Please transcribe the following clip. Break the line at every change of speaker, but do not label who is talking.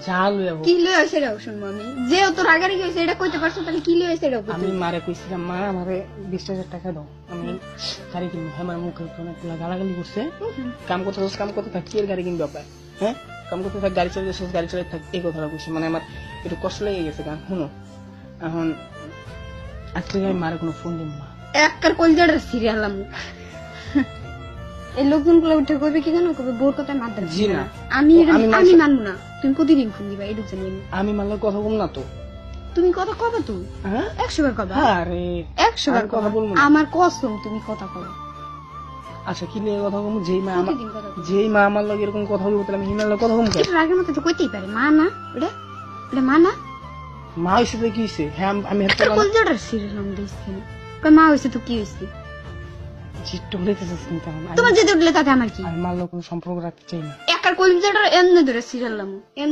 যা লইয়া হোক।
কি লই হইছে এটাও শুনবো আমি। যে ও তোর আগারে কি হইছে এটা কইতে পারছো, তাহলে কি লই হইছে এটাও
আমি মারে কইছিলাম, মা আমারে 20,000 টাকা দাও, আমি গাড়ি কিনবো। হ্যাঁ, আমার মুখে অনেকগুলা গালাগালি করছে, কাম করতে থাক, কি এর গাড়ি কিনবি আপনার? হ্যাঁ, কাম করতে থাক, গাড়ি চালাতে গাড়ি চালাতে থাক, এই কথাটা কইছে। মানে আমার একটু কষ্ট লেগে গেছে। গান শুনো, এখন আজকে আমি মারে কোনো ফোন দিব না।
একবার কলজাটা সিরিয়ালাম। এই লোকজনগুলো উঠে কইবে কি জানো, কইবে বোর কথা মার দেন।
জি না,
আমি আমি মানবো না। তুমি প্রতিদিন ফোন দিবা, এটুকু জানি আমি।
আমি মারলে কথা বল না তো।
তুমি কথা কবে তুমি?
হ্যাঁ,
100 বার কবে?
আরে
100 বার
কথা
কথা
বলবো না।
আমার কসম তুমি কথা কবে?
আচ্ছা, কি নিয়ে কথা বলবো?
প্রতিদিন কথা কবে?
যেই মা আমার লগে এরকম কথা বলবো, তাহলে আমি হিনার লগে কথা বলবো কেন?
এটা আগের মতো তো কইতেই পারে, মা না ওটা, ওটা মা না।
মা হইছে তো কি হইছে? হ্যাঁ, আমি হেল্প
কলজাটা সিরিয়ালাম দিছি। কই মা হইছে তো কি হইছে?
জিট্টু বলেতেছিস কিন্তু
তোমার যেতে উঠলে তাতে আমার কি?
আমি মারলে কোনো সম্পর্ক রাখতে চাই না।
একবার কলজাটা এমনি ধরে সিরিয়ালাম, এমনি